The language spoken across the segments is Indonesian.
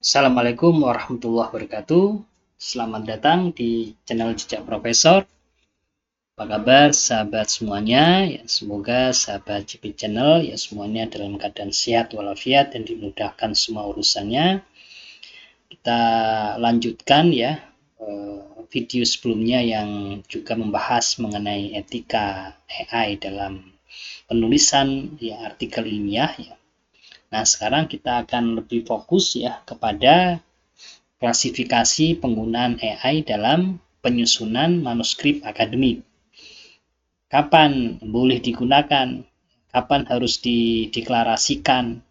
Assalamualaikum warahmatullahi wabarakatuh. Selamat datang di channel Jejak Profesor. Apa kabar sahabat semuanya? Ya, semoga sahabat JP Channel ya semuanya dalam keadaan sehat walafiat dan dimudahkan semua urusannya. Kita lanjutkan ya video sebelumnya yang juga membahas mengenai etika AI dalam penulisan ya artikel ilmiah ya. Nah, sekarang kita akan lebih fokus ya kepada klasifikasi penggunaan AI dalam penyusunan manuskrip akademik. Kapan boleh digunakan, kapan harus dideklarasikan,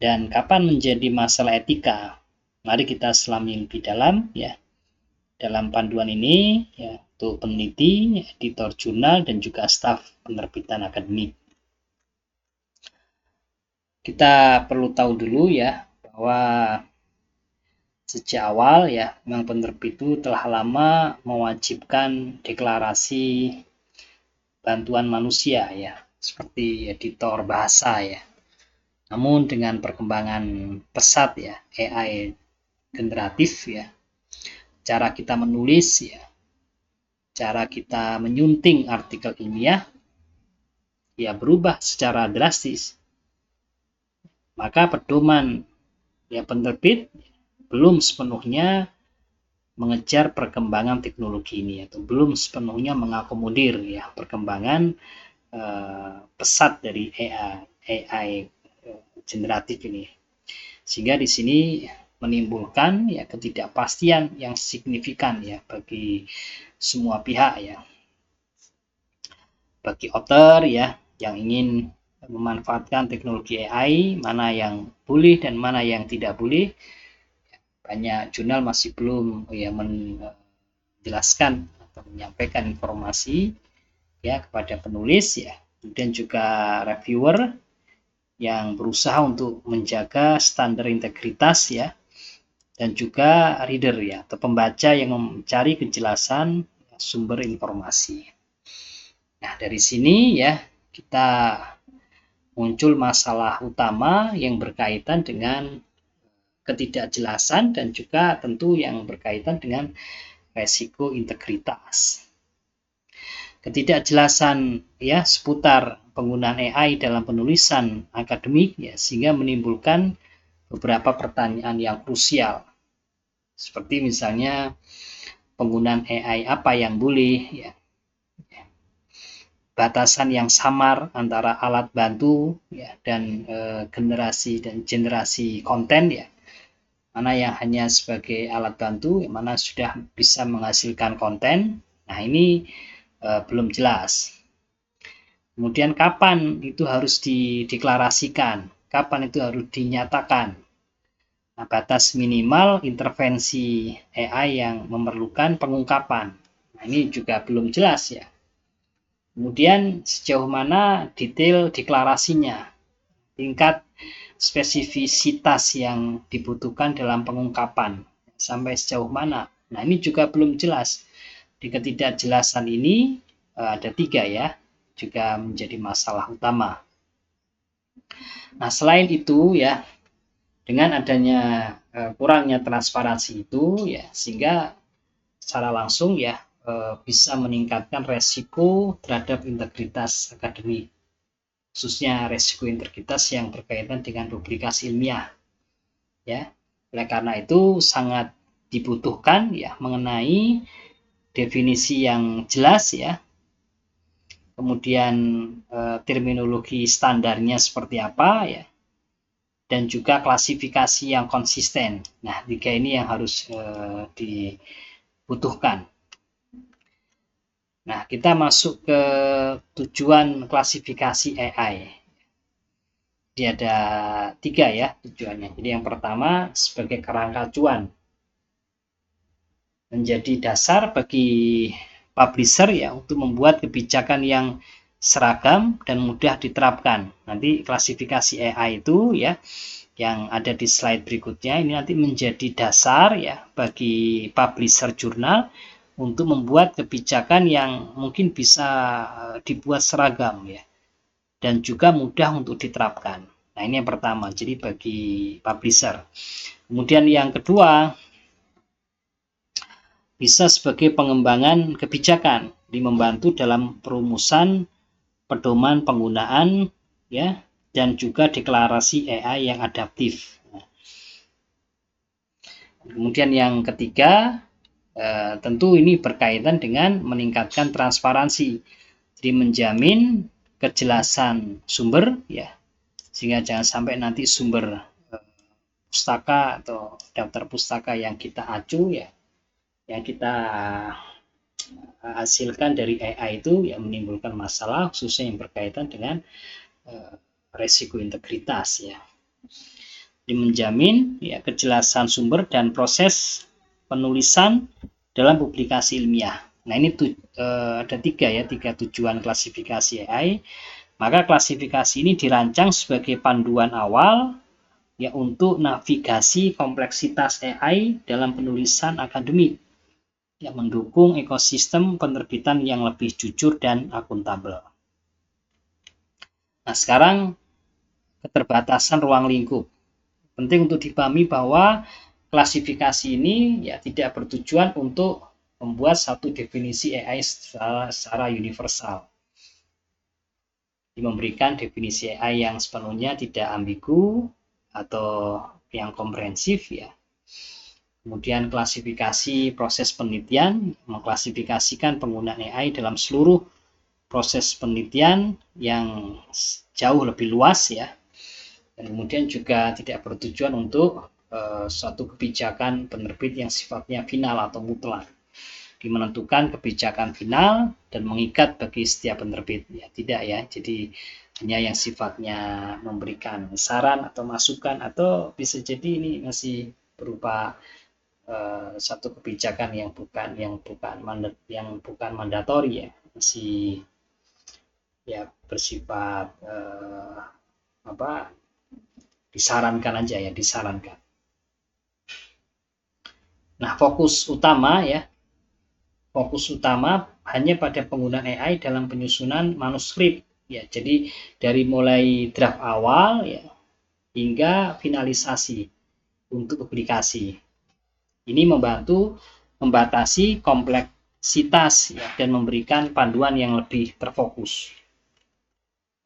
dan kapan menjadi masalah etika. Mari kita selami lebih dalam ya. Dalam panduan ini ya untuk peneliti, editor jurnal dan juga staf penerbitan akademik. Kita perlu tahu dulu ya bahwa sejak awal ya memang penerbit itu telah lama mewajibkan deklarasi bantuan manusia ya seperti editor bahasa ya. Namun dengan perkembangan pesat ya AI generatif ya, cara kita menulis ya, cara kita menyunting artikel ilmiah ya berubah secara drastis. Maka pedoman ya penerbit belum sepenuhnya mengejar perkembangan teknologi ini atau belum sepenuhnya mengakomodir ya perkembangan pesat dari AI generatif ini, sehingga di sini menimbulkan ya ketidakpastian yang signifikan ya bagi semua pihak ya, bagi author ya yang ingin memanfaatkan teknologi AI, mana yang boleh dan mana yang tidak boleh. Banyak jurnal masih belum ya menjelaskan atau menyampaikan informasi ya kepada penulis ya, kemudian juga reviewer yang berusaha untuk menjaga standar integritas ya, dan juga reader ya atau pembaca yang mencari kejelasan sumber informasi. Nah, dari sini ya kita muncul masalah utama yang berkaitan dengan ketidakjelasan dan juga tentu yang berkaitan dengan resiko integritas. Ketidakjelasan ya seputar penggunaan AI dalam penulisan akademik ya sehingga menimbulkan beberapa pertanyaan yang krusial. Seperti misalnya penggunaan AI apa yang boleh ya. Batasan yang samar antara alat bantu ya dan generasi konten ya. Mana yang hanya sebagai alat bantu, mana sudah bisa menghasilkan konten. Nah, ini belum jelas. Kemudian kapan itu harus dideklarasikan, kapan itu harus dinyatakan. Nah, batas minimal intervensi AI yang memerlukan pengungkapan. Nah, ini juga belum jelas ya. Kemudian sejauh mana detail deklarasinya, tingkat spesifisitas yang dibutuhkan dalam pengungkapan, sampai sejauh mana. Nah, ini juga belum jelas. Di ketidakjelasan ini ada 3 ya, juga menjadi masalah utama. Nah, selain itu ya, dengan adanya kurangnya transparansi itu ya, sehingga secara langsung ya bisa meningkatkan resiko terhadap integritas akademik, khususnya resiko integritas yang berkaitan dengan publikasi ilmiah ya. Oleh karena itu sangat dibutuhkan ya mengenai definisi yang jelas ya, kemudian terminologi standarnya seperti apa ya, dan juga klasifikasi yang konsisten. Nah, 3 ini yang harus dibutuhkan. Nah, kita masuk ke tujuan klasifikasi AI. Jadi ada 3 ya tujuannya. Jadi yang pertama sebagai kerangka acuan, menjadi dasar bagi publisher ya untuk membuat kebijakan yang seragam dan mudah diterapkan. Nanti klasifikasi AI itu ya yang ada di slide berikutnya ini nanti menjadi dasar ya bagi publisher jurnal untuk membuat kebijakan yang mungkin bisa dibuat seragam ya dan juga mudah untuk diterapkan. Nah, ini yang pertama, jadi bagi publisher. Kemudian yang kedua, bisa sebagai pengembangan kebijakan, di membantu dalam perumusan pedoman penggunaan ya, dan juga deklarasi AI yang adaptif. Kemudian yang ketiga, tentu ini berkaitan dengan meningkatkan transparansi, jadi menjamin kejelasan sumber ya, sehingga jangan sampai nanti sumber pustaka atau daftar pustaka yang kita acu ya, yang kita hasilkan dari AI itu yang menimbulkan masalah, khususnya yang berkaitan dengan resiko integritas ya. Menjamin ya kejelasan sumber dan proses penulisan dalam publikasi ilmiah. Nah, ini ada tiga tujuan klasifikasi AI. Maka klasifikasi ini dirancang sebagai panduan awal ya untuk navigasi kompleksitas AI dalam penulisan akademik yang mendukung ekosistem penerbitan yang lebih jujur dan akuntabel. Nah, sekarang keterbatasan ruang lingkup. Penting untuk dipahami bahwa klasifikasi ini ya tidak bertujuan untuk membuat satu definisi AI secara universal. Memberikan definisi AI yang sepenuhnya tidak ambigu atau yang komprehensif ya. Kemudian klasifikasi proses penelitian, mengklasifikasikan penggunaan AI dalam seluruh proses penelitian yang jauh lebih luas ya. Dan kemudian juga tidak bertujuan untuk suatu kebijakan penerbit yang sifatnya final atau mutlak, menentukan kebijakan final dan mengikat bagi setiap penerbit ya, tidak ya. Jadi hanya yang sifatnya memberikan saran atau masukan, atau bisa jadi ini masih berupa satu kebijakan yang bukan mandatori ya, masih ya bersifat disarankan aja ya, disarankan. Nah, fokus utama hanya pada penggunaan AI dalam penyusunan manuskrip ya. Jadi dari mulai draft awal ya hingga finalisasi untuk publikasi. Ini membatasi kompleksitas ya, dan memberikan panduan yang lebih terfokus.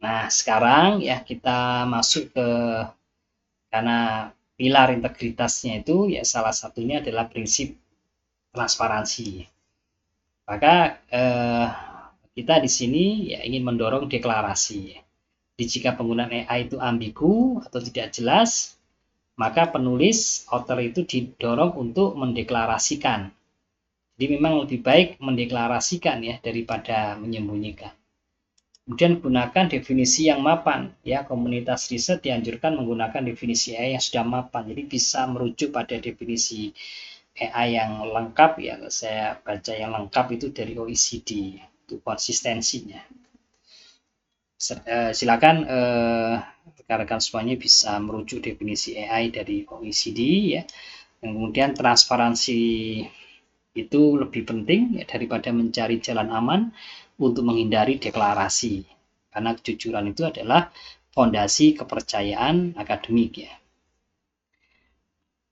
Nah, sekarang ya kita masuk ke, karena pilar integritasnya itu ya salah satunya adalah prinsip transparansi. Maka kita di sini ya ingin mendorong deklarasi. Jadi jika penggunaan AI itu ambigu atau tidak jelas, maka penulis author itu didorong untuk mendeklarasikan. Jadi memang lebih baik mendeklarasikan ya daripada menyembunyikan. Kemudian gunakan definisi yang mapan ya. Komunitas riset dianjurkan menggunakan definisi AI yang sudah mapan. Jadi bisa merujuk pada definisi AI yang lengkap ya. Saya baca yang lengkap itu dari OECD, itu konsistensinya. Silakan rekan-rekan semuanya bisa merujuk definisi AI dari OECD ya. Dan kemudian transparansi itu lebih penting ya, daripada mencari jalan aman untuk menghindari deklarasi, karena kejujuran itu adalah fondasi kepercayaan akademik ya.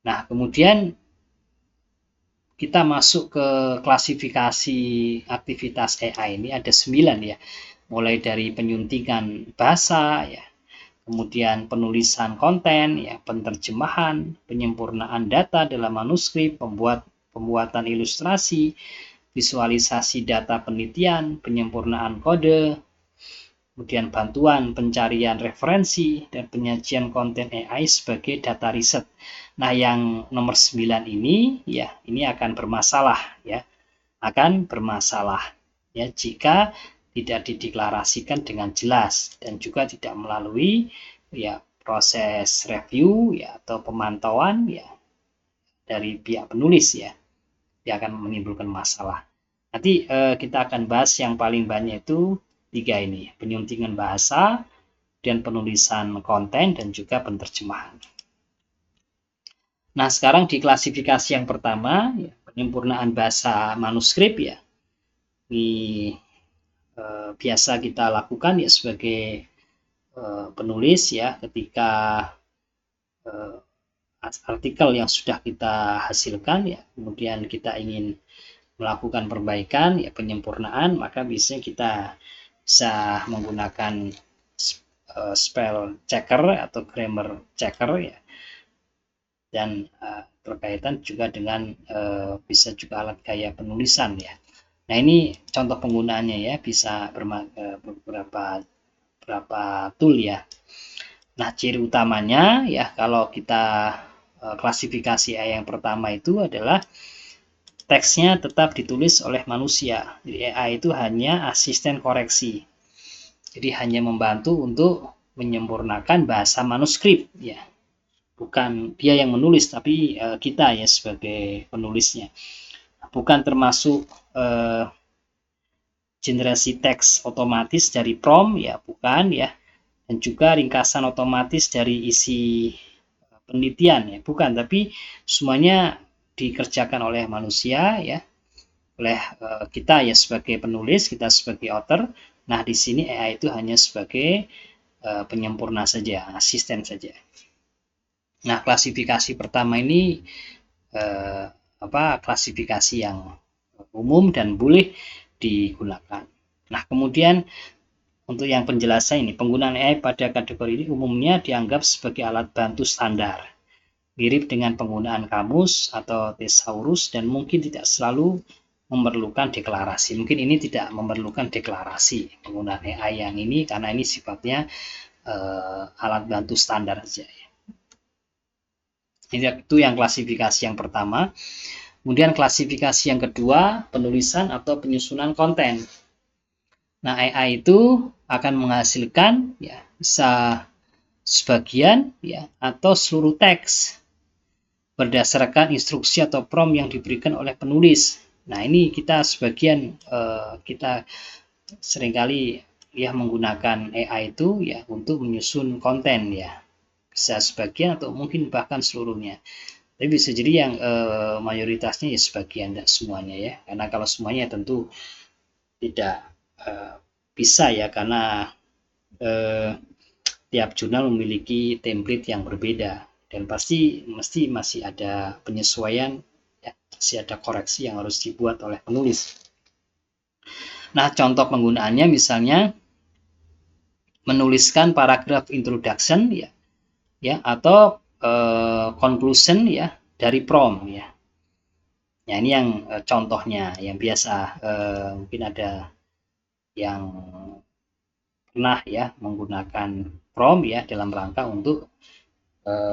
Nah, kemudian kita masuk ke klasifikasi aktivitas AI. Ini ada 9 ya, mulai dari penyuntikan bahasa ya, kemudian penulisan konten ya, penerjemahan, penyempurnaan data dalam manuskrip, pembuatan ilustrasi, visualisasi data penelitian, penyempurnaan kode, kemudian bantuan pencarian referensi, dan penyajian konten AI sebagai data riset. Nah, yang nomor 9 ini ya, ini akan bermasalah ya. Akan bermasalah ya jika tidak dideklarasikan dengan jelas dan juga tidak melalui ya proses review ya atau pemantauan ya dari pihak penulis ya. Dia akan menimbulkan masalah. Nanti kita akan bahas yang paling banyak itu 3 ini, penyuntingan bahasa, dan penulisan konten, dan juga penerjemahan. Nah, sekarang di klasifikasi yang pertama, ya, penyempurnaan bahasa manuskrip ya. Ini biasa kita lakukan ya sebagai penulis ya ketika artikel yang sudah kita hasilkan ya, kemudian kita ingin melakukan perbaikan ya, penyempurnaan, maka biasanya kita bisa menggunakan spell checker atau grammar checker ya, dan berkaitan juga dengan bisa juga alat gaya penulisan ya. Nah, ini contoh penggunaannya ya, bisa beberapa tool ya. Nah, ciri utamanya ya kalau kita klasifikasi AI yang pertama itu adalah teksnya tetap ditulis oleh manusia. Jadi AI itu hanya asisten koreksi. Jadi hanya membantu untuk menyempurnakan bahasa manuskrip ya. Bukan dia yang menulis, tapi kita ya sebagai penulisnya. Bukan termasuk generasi teks otomatis dari prompt ya, bukan ya. Dan juga ringkasan otomatis dari isi penelitian ya, bukan, tapi semuanya dikerjakan oleh manusia ya, oleh kita ya sebagai penulis, kita sebagai author. Nah, di sini AI itu hanya sebagai penyempurna saja, asisten saja. Nah, klasifikasi pertama ini klasifikasi yang umum dan boleh digunakan. Nah, kemudian untuk yang penjelasan ini, penggunaan AI pada kategori ini umumnya dianggap sebagai alat bantu standar, mirip dengan penggunaan kamus atau thesaurus, dan mungkin tidak selalu memerlukan deklarasi. Mungkin ini tidak memerlukan deklarasi penggunaan AI yang ini, karena ini sifatnya alat bantu standar saja. Itu yang klasifikasi yang pertama. Kemudian klasifikasi yang kedua, penulisan atau penyusunan konten. Nah, AI itu akan menghasilkan ya bisa sebagian ya atau seluruh teks berdasarkan instruksi atau prompt yang diberikan oleh penulis. Nah, ini kita sebagian kita seringkali ya menggunakan AI itu ya untuk menyusun konten ya. Bisa sebagian atau mungkin bahkan seluruhnya. Tapi bisa jadi yang mayoritasnya ya sebagian, tidak semuanya ya. Karena kalau semuanya tentu tidak bisa ya, karena tiap jurnal memiliki template yang berbeda dan pasti masih ada penyesuaian ya, masih ada koreksi yang harus dibuat oleh penulis. Nah, contoh penggunaannya misalnya menuliskan paragraf introduction ya atau conclusion ya dari prompt ya. Ya, ini yang contohnya yang biasa, mungkin ada yang pernah ya menggunakan prompt ya dalam rangka untuk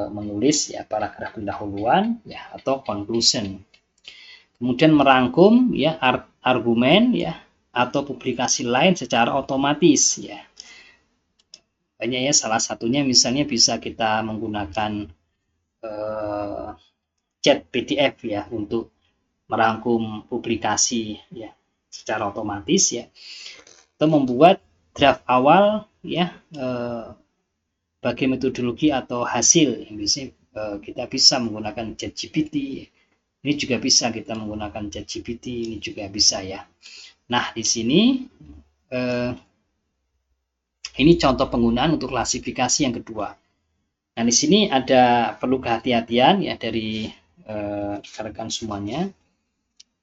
menulis ya paragraf pendahuluan ya atau conclusion. Kemudian merangkum ya argumen ya atau publikasi lain secara otomatis ya. Banyak ya, salah satunya misalnya bisa kita menggunakan chat PDF ya untuk merangkum publikasi ya secara otomatis ya, atau membuat draft awal ya bagi metodologi atau hasil yang bisa kita bisa menggunakan ChatGPT. Ini juga bisa kita menggunakan ChatGPT, ini juga bisa ya. Nah, di sini ini contoh penggunaan untuk klasifikasi yang kedua. Nah, di sini ada perlu kehati-hatian ya dari rekan semuanya.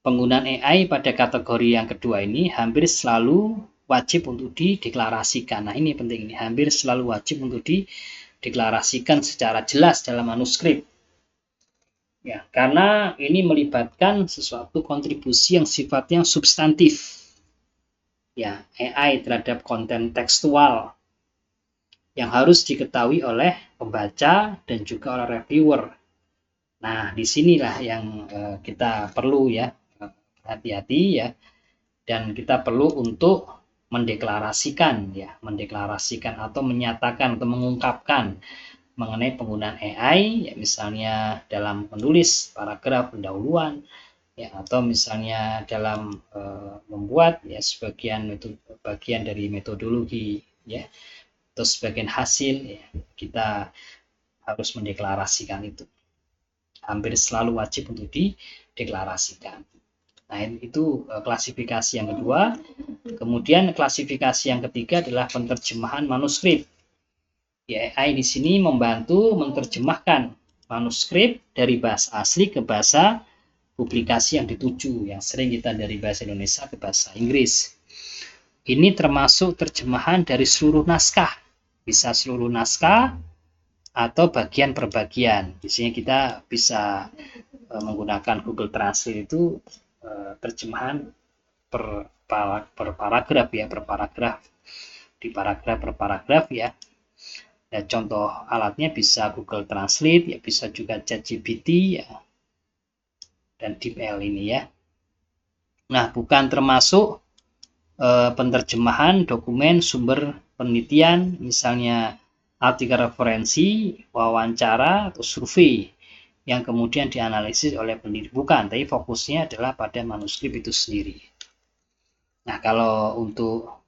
Penggunaan AI pada kategori yang kedua ini hampir selalu wajib untuk dideklarasikan. Nah, ini penting, ini hampir selalu wajib untuk dideklarasikan secara jelas dalam manuskrip. Ya, karena ini melibatkan sesuatu kontribusi yang sifatnya substantif. Ya, AI terhadap konten tekstual yang harus diketahui oleh pembaca dan juga oleh reviewer. Nah, disinilah yang kita perlu ya hati-hati ya, dan kita perlu untuk mendeklarasikan atau menyatakan atau mengungkapkan mengenai penggunaan AI ya, misalnya dalam menulis paragraf pendahuluan ya, atau misalnya dalam membuat ya bagian dari metodologi ya, atau sebagian hasil ya, kita harus mendeklarasikan itu. Hampir selalu wajib untuk dideklarasikan. Nah, itu klasifikasi yang kedua. Kemudian klasifikasi yang ketiga adalah penerjemahan manuskrip. Ya, AI di sini membantu menerjemahkan manuskrip dari bahasa asli ke bahasa publikasi yang dituju, yang sering kita dari bahasa Indonesia ke bahasa Inggris. Ini termasuk terjemahan dari seluruh naskah, bisa seluruh naskah atau bagian per bagian. Di sini kita bisa menggunakan Google Translate itu terjemahan per paragraf ya, per paragraf, di paragraf per paragraf ya. Nah, contoh alatnya bisa Google Translate ya, bisa juga ChatGPT ya, dan DeepL ini ya. Nah, bukan termasuk penerjemahan dokumen sumber penelitian, misalnya artikel referensi, wawancara, atau survei yang kemudian dianalisis oleh peneliti. Bukan, tapi fokusnya adalah pada manuskrip itu sendiri. Nah, kalau untuk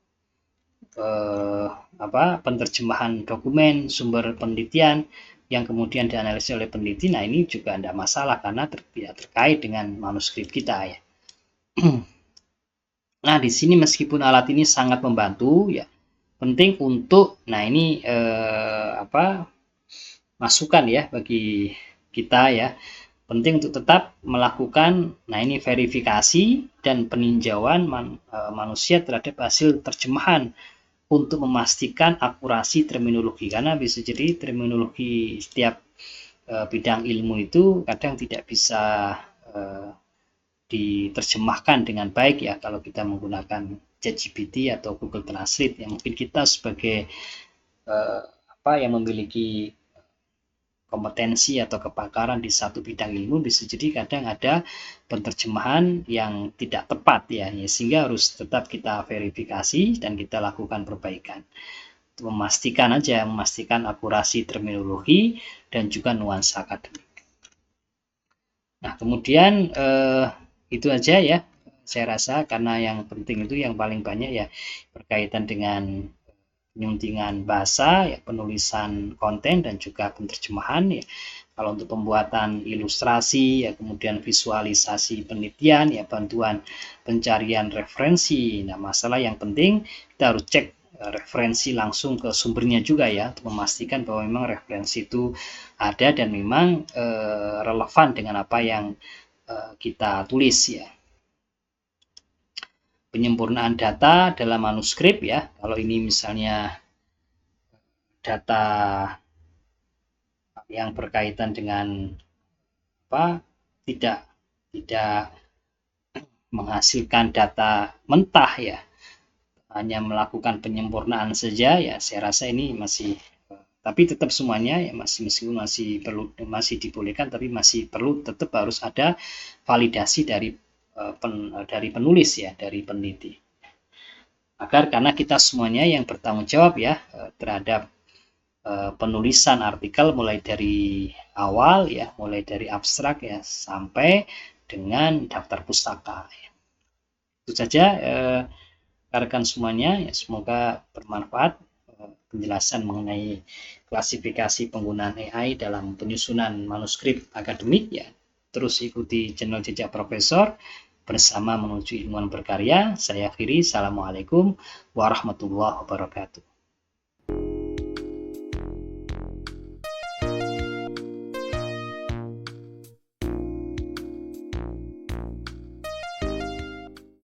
penerjemahan dokumen sumber penelitian yang kemudian dianalisis oleh peneliti, nah ini juga tidak masalah karena tidak terkait dengan manuskrip kita ya. Nah, di sini meskipun alat ini sangat membantu ya, penting untuk, nah ini masukan ya bagi kita ya, penting untuk tetap melakukan, nah ini verifikasi dan peninjauan manusia terhadap hasil terjemahan untuk memastikan akurasi terminologi, karena bisa jadi terminologi setiap bidang ilmu itu kadang tidak bisa diterjemahkan dengan baik ya kalau kita menggunakan ChatGPT atau Google Translate. Yang mungkin kita sebagai yang memiliki kompetensi atau kepakaran di satu bidang ilmu, bisa jadi kadang ada penerjemahan yang tidak tepat ya, sehingga harus tetap kita verifikasi dan kita lakukan perbaikan untuk memastikan akurasi terminologi dan juga nuansa akademik. Nah, kemudian itu aja ya saya rasa, karena yang penting itu yang paling banyak ya berkaitan dengan penyuntingan bahasa ya, penulisan konten dan juga penerjemahan ya. Kalau untuk pembuatan ilustrasi ya, kemudian visualisasi penelitian ya, bantuan pencarian referensi. Nah, masalah yang penting kita harus cek referensi langsung ke sumbernya juga ya, untuk memastikan bahwa memang referensi itu ada dan memang relevan dengan apa yang kita tulis ya. Penyempurnaan data dalam manuskrip ya, kalau ini misalnya data yang berkaitan dengan tidak menghasilkan data mentah ya, hanya melakukan penyempurnaan saja ya, saya rasa ini masih, tapi tetap semuanya ya meskipun masih dibolehkan, tapi masih perlu tetap harus ada validasi dari penulis ya, dari peneliti, agar karena kita semuanya yang bertanggung jawab ya terhadap penulisan artikel mulai dari awal ya, mulai dari abstrak ya sampai dengan daftar pustaka ya. Itu saja rekan semuanya ya, semoga bermanfaat penjelasan mengenai klasifikasi penggunaan AI dalam penyusunan manuskrip akademik ya. Terus ikuti channel Jejak Profesor bersama menuju ilmuwan berkarya. Saya akhiri, assalamualaikum warahmatullahi wabarakatuh.